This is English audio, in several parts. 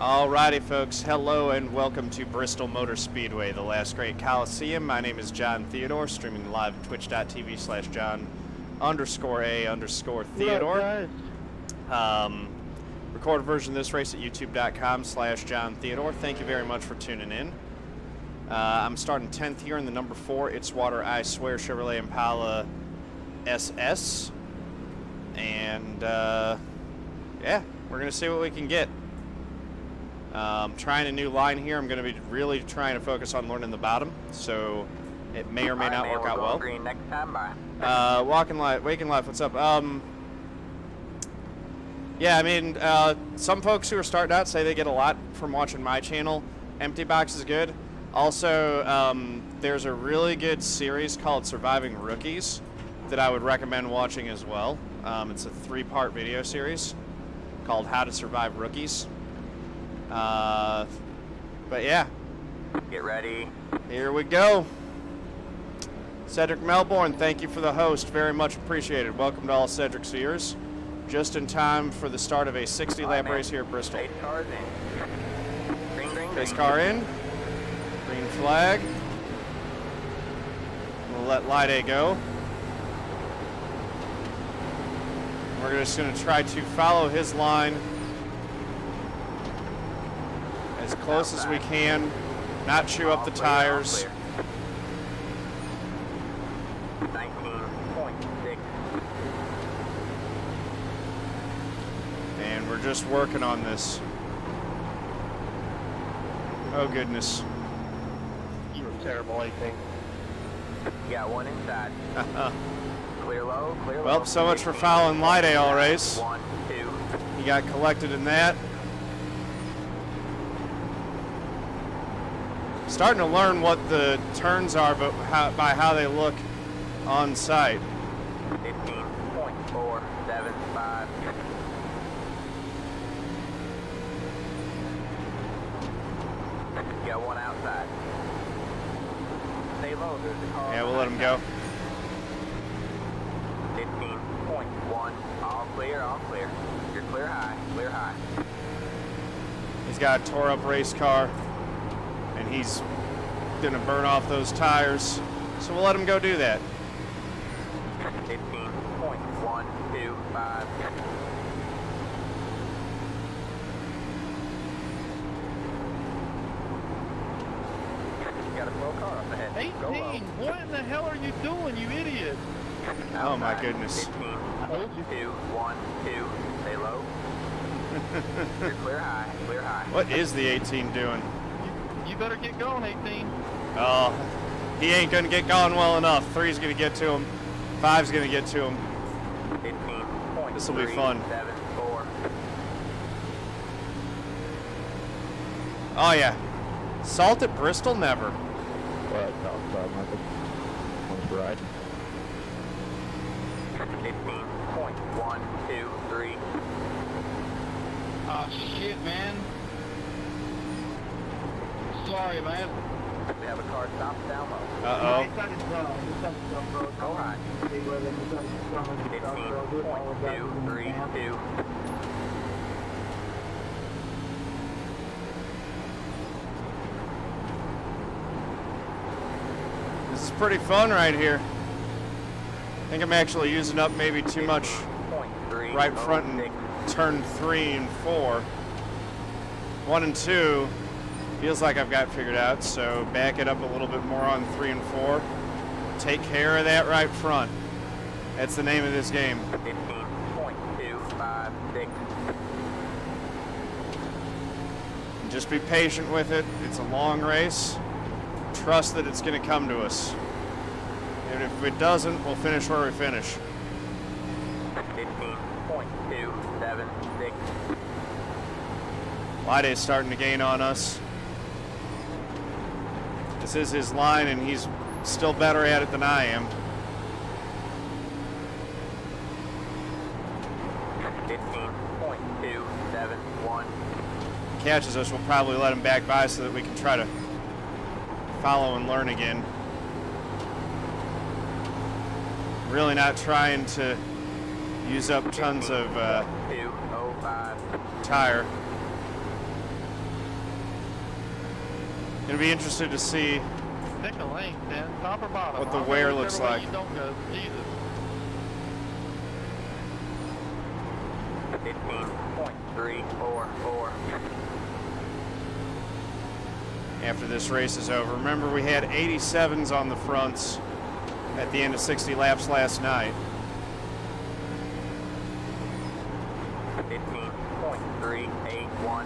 Alrighty folks, hello and welcome to Bristol Motor Speedway, the last great Coliseum. My name is John Theodore, streaming live at twitch.tv/John_A_Theodore. Recorded version of this race at youtube.com/John Theodore. Thank you very much for tuning in. I'm starting 10th here in the number 4, It's Water I Swear Chevrolet Impala SS. And yeah, we're going to see what we can get. Trying a new line here. I'm going to be really trying to focus on learning the bottom, so it may or may not work out well. Green next time, bye. Waking Life, what's up? Yeah, I mean, some folks who are starting out say they get a lot from watching my channel. Empty Box is good. Also, there's a really good series called Surviving Rookies that I would recommend watching as well. It's a 3-part video series called How to Survive Rookies. But yeah. Get ready. Here we go. Cedric Melbourne, thank you for the host. Very much appreciated. Welcome to all Cedric's viewers. Just in time for the start of a 60-lap race here at Bristol. Pace cars in. Green. Pace car in. Green flag. We'll let Light A go. We're just going to try to follow his line as close as we can, not chew up the tires. 19.6. And we're just working on this. Oh goodness. You were terrible, I think. Got one inside. Clear low, clear low. Well, so much for following Light A all race. 1, 2. He got collected in that. Starting to learn what the turns are, but by how they look on site. 15.475. Got one outside. Stay low, there's a car. Yeah, we'll let him go. 15.1. All clear, all clear. You're clear high, clear high. He's got a tore up race car, and he's gonna burn off those tires. So we'll let him go do that. 15.125. Got a slow car up ahead. 18! Go low. What in the hell are you doing, you idiot? Oh my goodness. 15, 2, 1, 2. Stay low. You're clear high, clear high. What is the 18 doing? You better get going, 18. Oh, he ain't gonna get going well enough. 3's gonna get to him. 5's gonna get to him. 15.374. This will be fun. Oh yeah. Salt at Bristol? Never. Well, no, nothing. One's right. 15.123. Oh, shit, man. Sorry, man. We have a car stopped down low. Uh-oh. Go high. 15.232. This is pretty fun right here. I think I'm actually using up maybe too much right front in turn 3 and 4. 1 and 2 feels like I've got figured out, so back it up a little bit more on 3 and 4. Take care of that right front. That's the name of this game. 15.256. Just be patient with it. It's a long race. Trust that it's going to come to us. And if it doesn't, we'll finish where we finish. 15.276. Light A's starting to gain on us. This is his line, and he's still better at it than I am. 15.271. Catches us, we'll probably let him back by so that we can try to follow and learn again. Really not trying to use up tons of tire. Gonna be interested to see Pick a lane, man. Top or bottom. what the I'll go wear whichever looks way like. You don't go. Jesus. 15.344. After this race is over. Remember, we had 87s on the fronts at the end of 60 laps last night. 15.381.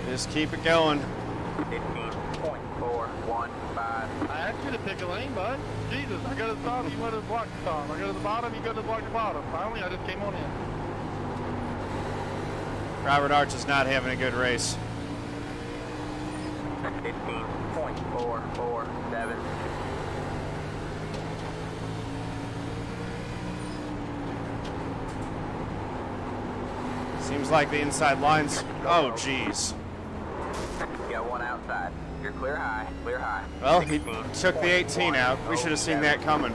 Just keep it going. 15.415. I asked you to pick a lane, bud. Jesus, I go to the top, you went to the block the top. I go to the bottom, you go to the block the bottom. Finally, I just came on in. Robert Arch is not having a good race. 15.447. Seems like the inside lines. Oh, geez. You got one outside. You're clear high, clear high. Well, he took the 18 out. We should have seen that coming.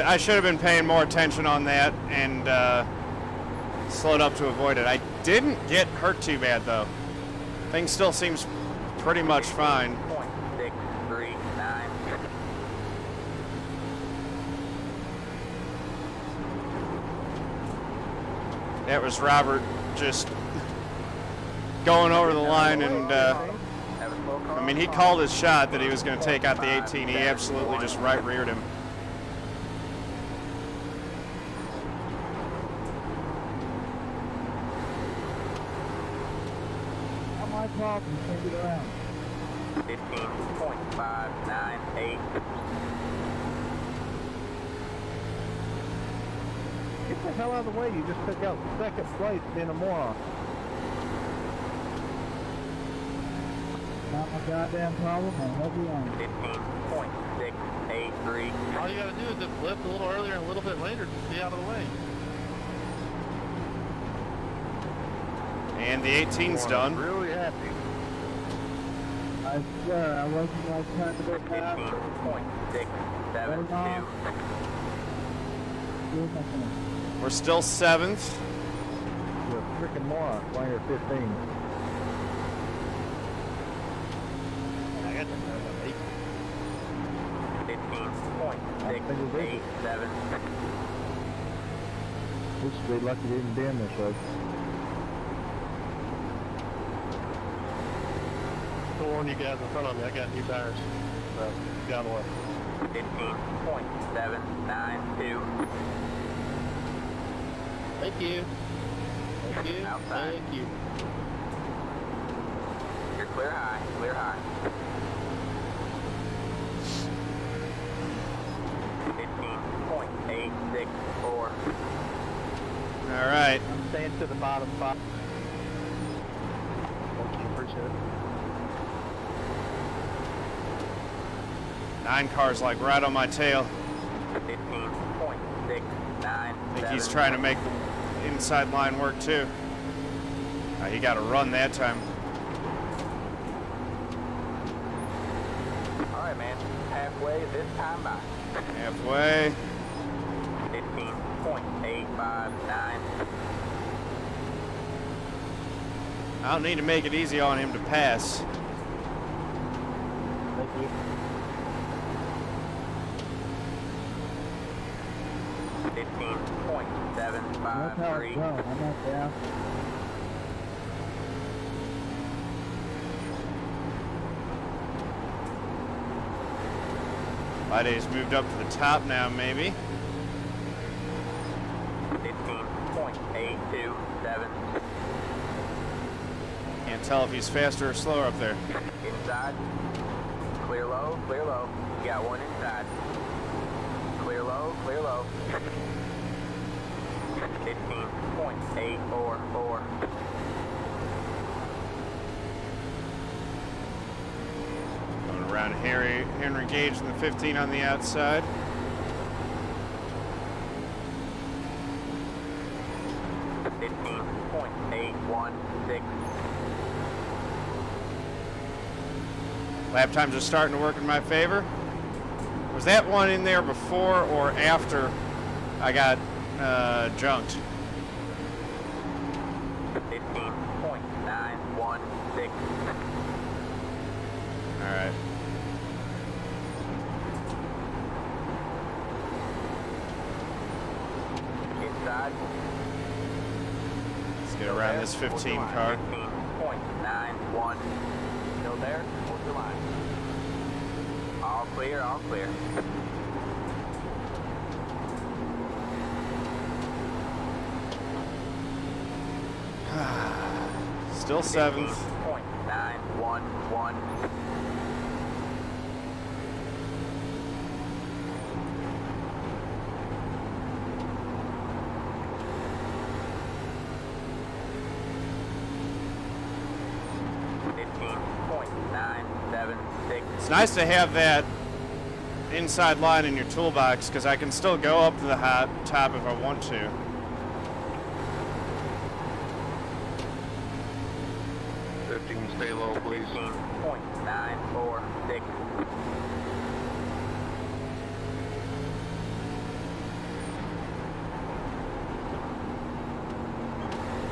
I should have been paying more attention on that and slowed up to avoid it. I didn't get hurt too bad though. Things still seems pretty much fine. 639. That was Robert just going over the line and I mean, he called his shot that he was going to take out the 18. He absolutely just right reared him. My problem, change it around. 15.598. Get the hell out of the way, you just took out second place being a moron. Not my goddamn problem, I'll help you on. 15.683. All you gotta do is just lift a little earlier and a little bit later to be out of the way. And the 18's done. Really happy. I swear, I wasn't like trying to go fast. 15.672. We're still 7th. You're a freaking moron, flying at 15. I got that. 15.687. We should be lucky they didn't damn this race. To warn you guys in front of me, I got new tires. So, down the way. 15.792. Thank you. Thank you. Outside. Thank you. You're clear high, clear high. 15.864. All right. I'm staying to the bottom 5. Thank you. Appreciate it. 9 cars like right on my tail. 15.697. I think he's trying to make the inside line work too. He got a run that time. All right, man. Halfway this time by. Halfway. 15.859. I don't need to make it easy on him to pass. Thank you. 15.753. I'm not down. Liday's moved up to the top now, maybe. 15.827. Can't tell if he's faster or slower up there. Inside. Clear low, clear low. You got one inside. Clear low, clear low. 15.844. Got Henry Gage in the 15 on the outside. Lap times are starting to work in my favor. Was that one in there before or after I got junked? 15.916. All right. Inside. Let's get around this 15 car. 15.91. Still there? Hold the line. All clear, all clear. Still 7th. 15.911. It's nice to have that inside line in your toolbox because I can still go up to the top if I want to. Stay low, please. 15.946.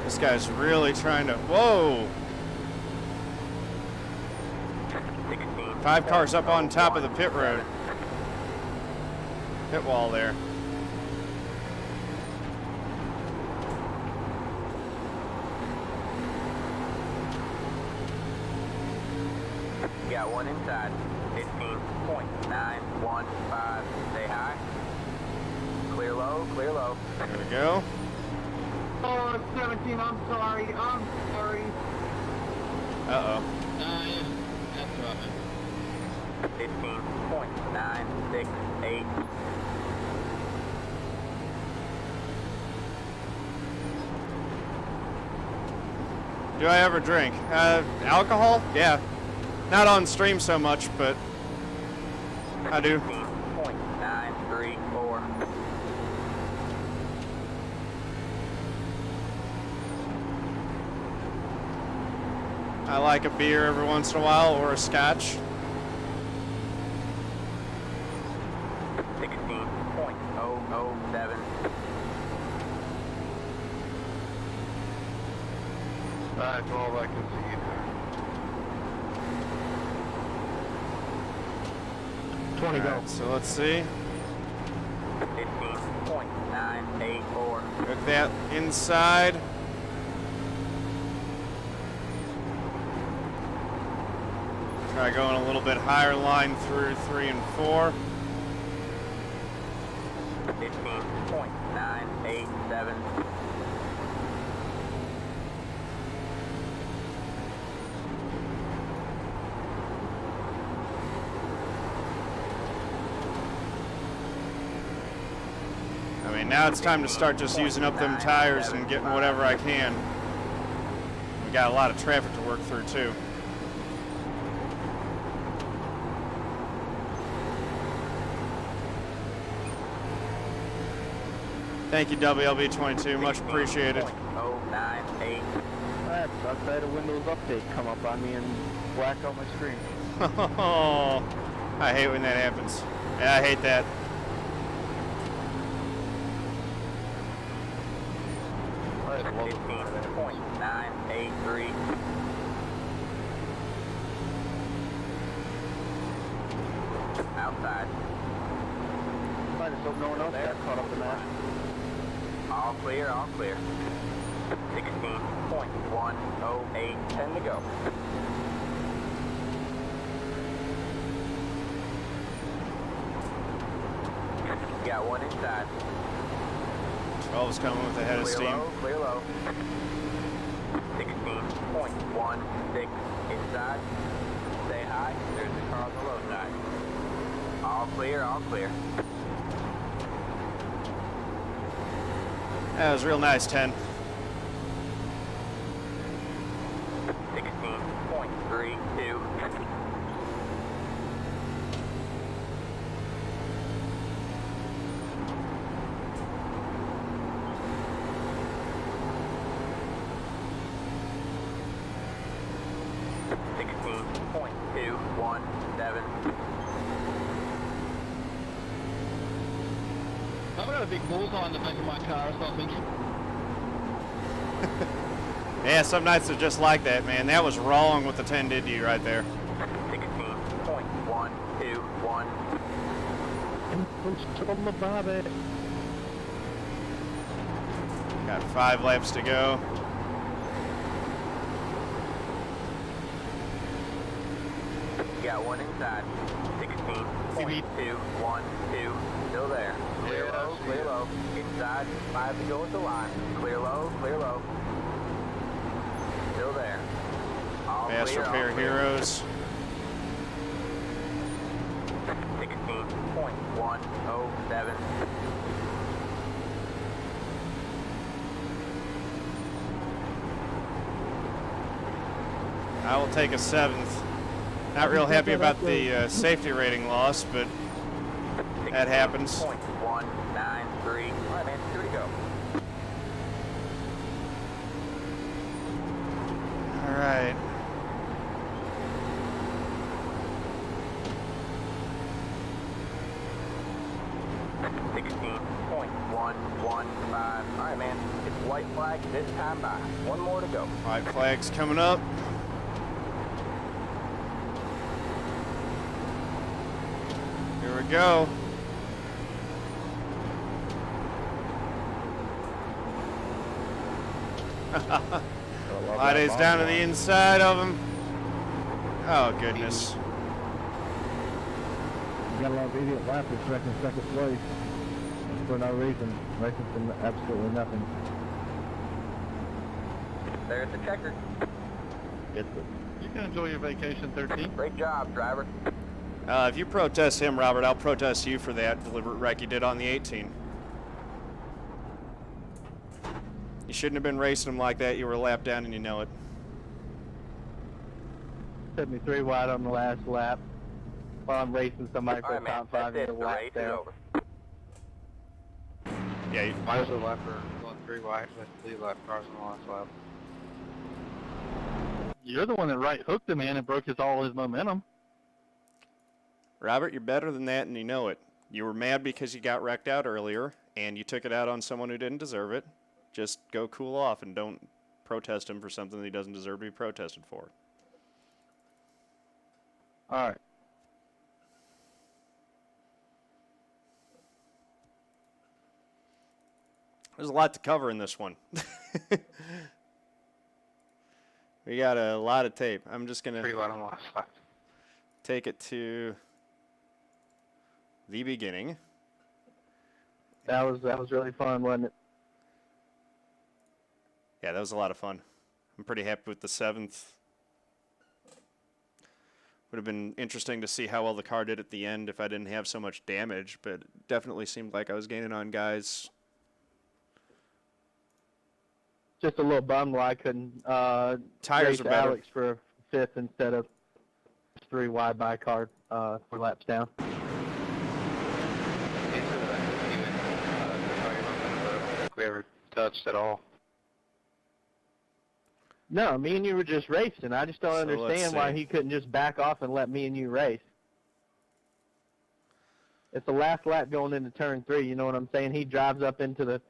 This guy's really trying to. Whoa! 5 cars up on top of the pit road. Pit wall there. Got one inside. 15.915. Stay high. Clear low, clear low. There we go. Oh, it's 17. I'm sorry. I'm sorry. Uh-oh. Yeah, that's right. 15.968. Do I ever drink? Alcohol? Yeah. Not on stream so much, but I do. 15.934. I like a beer every once in a while or a scotch. 16.007. That's all I can see. All right, so let's see. 15.984. Hook that inside. Try going a little bit higher line through 3 and 4. 15.987. I mean, now it's time to start just using up them tires and getting whatever I can. We got a lot of traffic to work through too. Thank you, WLB22. Much appreciated. 098. That sucks. I had a Windows update come up on me and black out my screen. Oh, I hate when that happens. Yeah, I hate that. I love it. 15.983. Outside. I just hope no one else got caught up in that. All clear, all clear. 16.108. 10 to go. Got one inside. 12's coming with a head of Clear steam. low, clear low. 16.16 inside. Stay high. There's the car on the low side. All clear, all clear. That was real nice, 10. 16.32. 7. I've got a big bullseye on the back of my car, so I'm thinking. Yeah, some nights are just like that, man. That was wrong with the 10 did you right there. 16.121. On the bobby. Got 5 laps to go. Got one inside. 16.212. Still there. Clear Yeah, low, clear low. Inside. 5 to go at the line. Clear low, clear low. Still there. All Fast clear, repair all clear. heroes. 16.107. I will take a 7th. Not real happy about the safety rating loss, but that happens. 16.193. All right, man. 2 to go. All right. .115. All right, man. It's white flag this time by. One more to go. White flag's coming up. Here we go. Friday's down to the inside of him. Oh, goodness. You got a lot of idiot lappers wrecking second place for no reason. Racing for absolutely nothing. There's the checker. It's You can enjoy your vacation, 13. Great job, driver. If you protest him, Robert, I'll protest you for that deliberate wreck you did on the 18. You shouldn't have been racing him like that. You were a lap down and you know it. set me 3 wide on the last lap while I'm racing somebody All for right, a man. top 5 That's in it. the The lap race is there. over. Yeah, I was a lapper going 3 wide with 3 lap cars on the last lap. You're the one that right hooked him in and broke all his momentum. Robert, you're better than that and you know it. You were mad because you got wrecked out earlier and you took it out on someone who didn't deserve it. Just go cool off and don't protest him for something that he doesn't deserve to be protested for. All right. There's a lot to cover in this one. We got a lot of tape. I'm just going 3 to wide on the last lap. take it to the beginning. That was really fun, wasn't it? Yeah, that was a lot of fun. I'm pretty happy with the 7th. Would have been interesting to see how well the car did at the end if I didn't have so much damage, but it definitely seemed like I was gaining on guys. Just a little bummed why I couldn't Tires race are better. Alex for 5th instead of 3 wide by car 4 laps down. We ever touched at all. No, me and you were just racing. I just don't So let's understand why see. he couldn't just back off and let me and you race. It's the last lap going into turn 3. You know what I'm saying? He drives up into the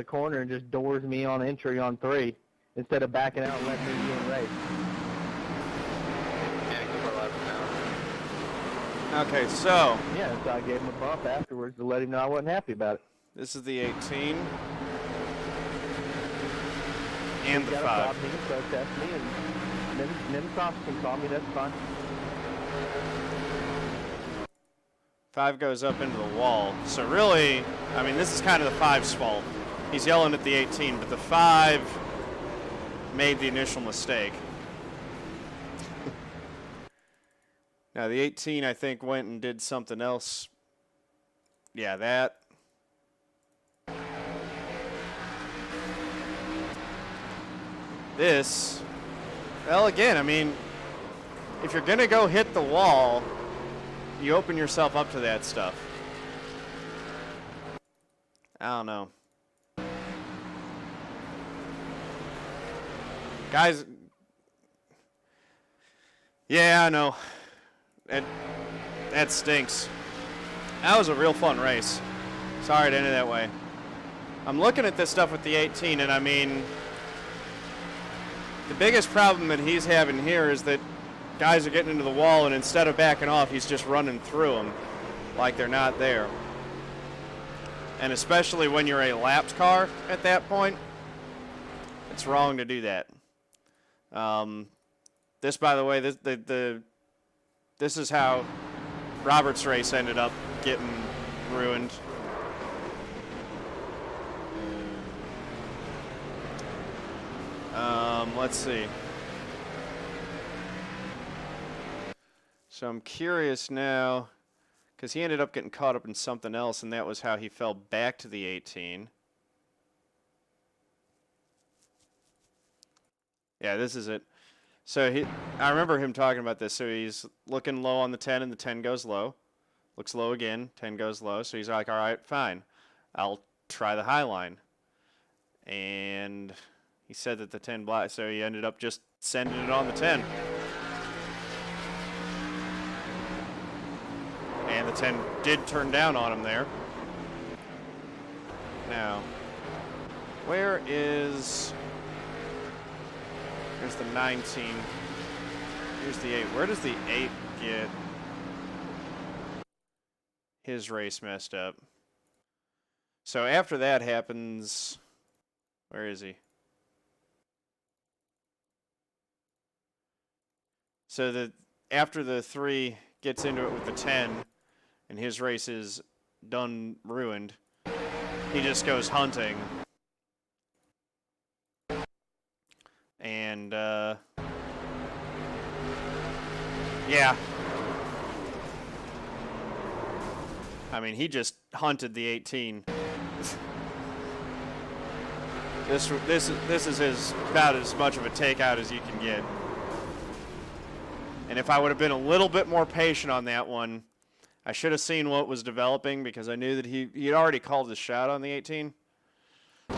corner and just doors me on entry on 3 instead of backing out and letting me do a race. Yeah, a couple of laps down. Okay, so Yeah, so I gave him a bump afterwards to let him know I wasn't happy about it. this is the 18 and He the got a 5. problem, he can protest me, and then cops can call me. That's fine. 5 goes up into the wall. So really, I mean, this is kind of the 5's fault. He's yelling at the 18, but the 5 made the initial mistake. Now, the 18, I think, went and did something else. Yeah, that. This. Well, again, I mean, if you're going to go hit the wall, you open yourself up to that stuff. I don't know. Guys, Yeah, I know. That stinks. That was a real fun race. Sorry it ended that way. I'm looking at this stuff with the 18, and I mean, the biggest problem that he's having here is that guys are getting into the wall, and instead of backing off, he's just running through them like they're not there. And especially when you're a lapped car at that point, it's wrong to do that. This, by the way, this is how Robert's race ended up getting ruined. Let's see. So I'm curious now, because he ended up getting caught up in something else, and that was how he fell back to the 18. Yeah, this is it. So I remember him talking about this. So he's looking low on the 10, and the 10 goes low. Looks low again, 10 goes low. So he's like, all right, fine. I'll try the high line. And he said that the 10 blocked, so he ended up just sending it on the 10. And the 10 did turn down on him there. Now, where is... Here's the 19. Here's the 8. Where does the 8 get his race messed up? So after that happens... Where is he? So after the 3 gets into it with the 10, and his race is done ruined, he just goes hunting. And, yeah. I mean, he just hunted the 18. This is about as much of a takeout as you can get. And if I would have been a little bit more patient on that one, I should have seen what was developing, because I knew that he had already called his shot on the 18.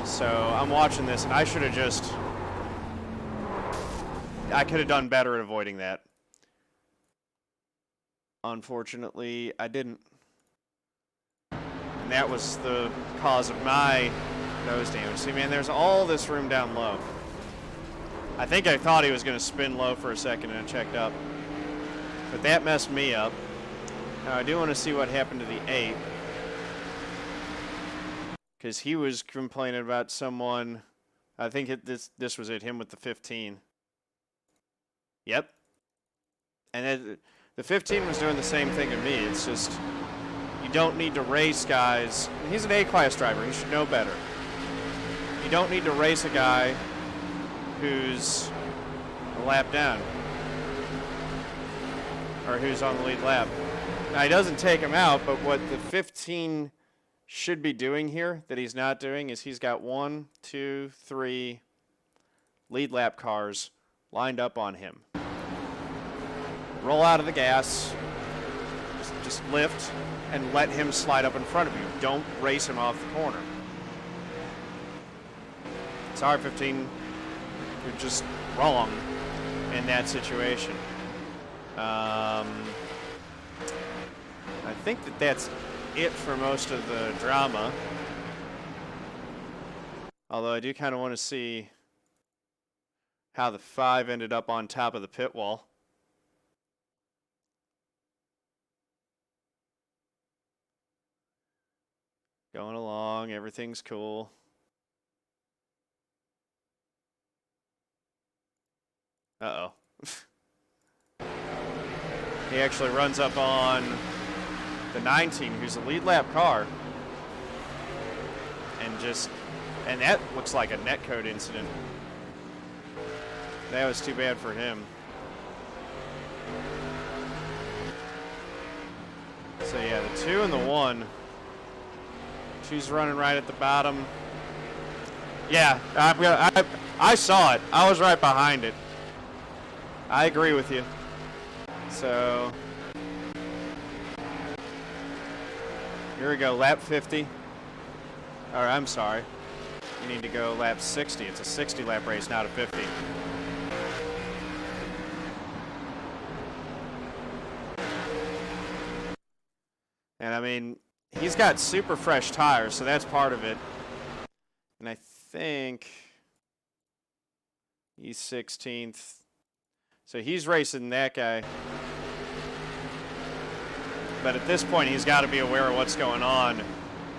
So I'm watching this, and I should have just... I could have done better at avoiding that. Unfortunately, I didn't. And that was the cause of my nose damage. See, man, there's all this room down low. I think I thought he was going to spin low for a second, and it checked up. But that messed me up. Now, I do want to see what happened to the 8. Because he was complaining about someone... I think this was it, him with the 15. Yep. And the 15 was doing the same thing to me. It's just, you don't need to race guys. He's an A-class driver. He should know better. You don't need to race a guy who's a lap down, or who's on the lead lap. Now, he doesn't take him out, but what the 15 should be doing here that he's not doing is he's got 1, 2, 3 lead lap cars lined up on him. Roll out of the gas, just lift, and let him slide up in front of you. Don't race him off the corner. Sorry, 15, you're just wrong in that situation. I think that's it for most of the drama. Although I do kind of want to see how the 5 ended up on top of the pit wall. Going along, everything's cool. Uh-oh. He actually runs up on the 19, who's a lead lap car. And that looks like a netcode incident. That was too bad for him. So yeah, the 2 and the 1. 2's running right at the bottom. Yeah, I saw it. I was right behind it. I agree with you. So here we go, lap 50. Or I'm sorry. You need to go lap 60. It's a 60 lap race, not a 50. I mean, he's got super fresh tires, so that's part of it. And I think he's 16th. So he's racing that guy. But at this point, he's got to be aware of what's going on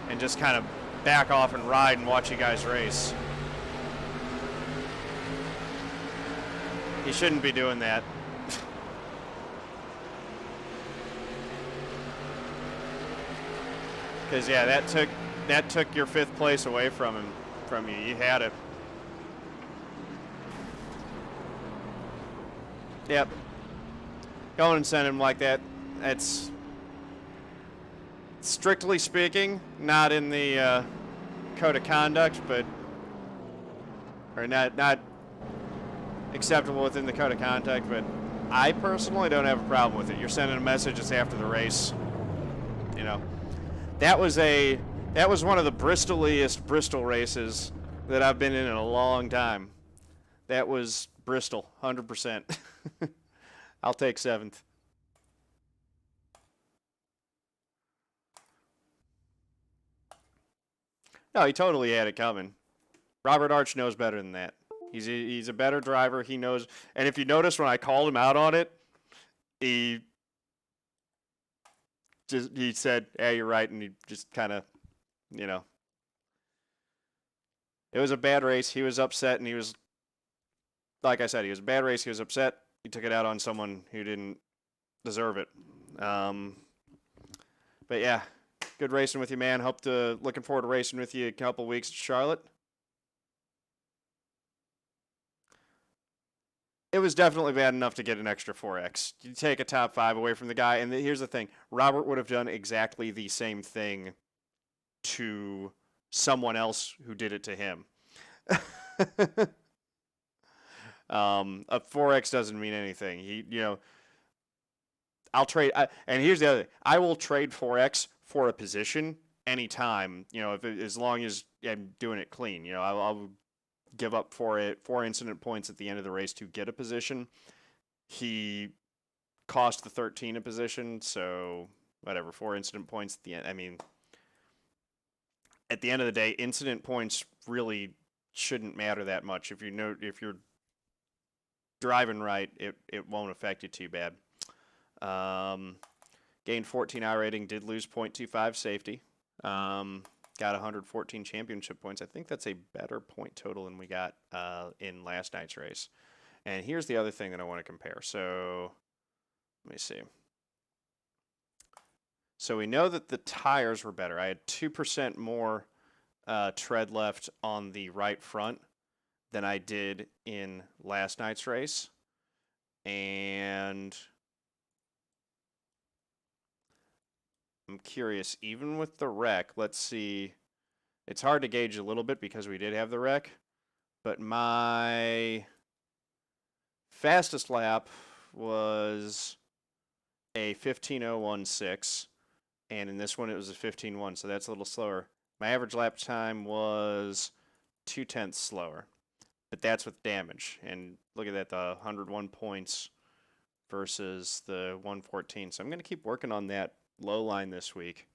and just kind of back off and ride and watch you guys race. He shouldn't be doing that. Because, yeah, that took your 5th place away from you. You had it. Yep. Going and send him like that, that's, strictly speaking, not in the code of conduct, but, or not acceptable within the code of conduct, but I personally don't have a problem with it. You're sending a message, it's after the race. You know, that was one of the Bristoliest Bristol races that I've been in a long time. That was Bristol, 100%. I'll take 7th. No, he totally had it coming. Robert Arch knows better than that. He's a better driver. He knows. And if you notice when I called him out on it, he said, "Yeah, you're right," and he just kind of, you know. It was a bad race. He was upset, and he was, like I said, he was a bad race. He was upset. He took it out on someone who didn't deserve it. But yeah, good racing with you, man. Looking forward to racing with you a couple weeks at Charlotte. It was definitely bad enough to get an extra 4X. You take a top 5 away from the guy, and here's the thing. Robert would have done exactly the same thing to someone else who did it to him. A 4X doesn't mean anything. I'll trade, and here's the other thing. I will trade 4X for a position anytime, as long as I'm doing it clean. I'll give up 4 incident points at the end of the race to get a position. He cost the 13 a position, so whatever, 4 incident points at the end. I mean, at the end of the day, incident points really shouldn't matter that much. If you're driving right, it won't affect you too bad. Gained 14 iRating, did lose 0.25 safety. Got 114 championship points. I think that's a better point total than we got in last night's race. And here's the other thing that I want to compare. So let me see. So we know that the tires were better. I had 2% more tread left on the right front than I did in last night's race. And I'm curious, even with the wreck, let's see. It's hard to gauge a little bit because we did have the wreck, but my fastest lap was a 15:016, and in this one it was a 15:1, so that's a little slower. My average lap time was 0.2 slower, but that's with damage. And look at that, the 101 points versus the 114. So I'm going to keep working on that low line this week.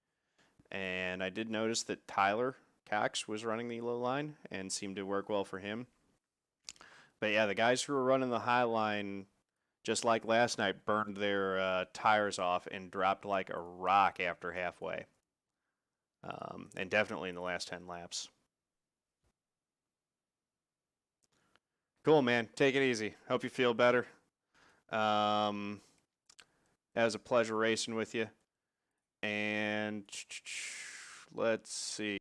And I did notice that Tyler Cox was running the low line and seemed to work well for him. But yeah, the guys who were running the high line, just like last night, burned their tires off and dropped like a rock after halfway. And definitely in the last 10 laps. Cool, man. Take it easy. Hope you feel better. It was a pleasure racing with you. And let's see.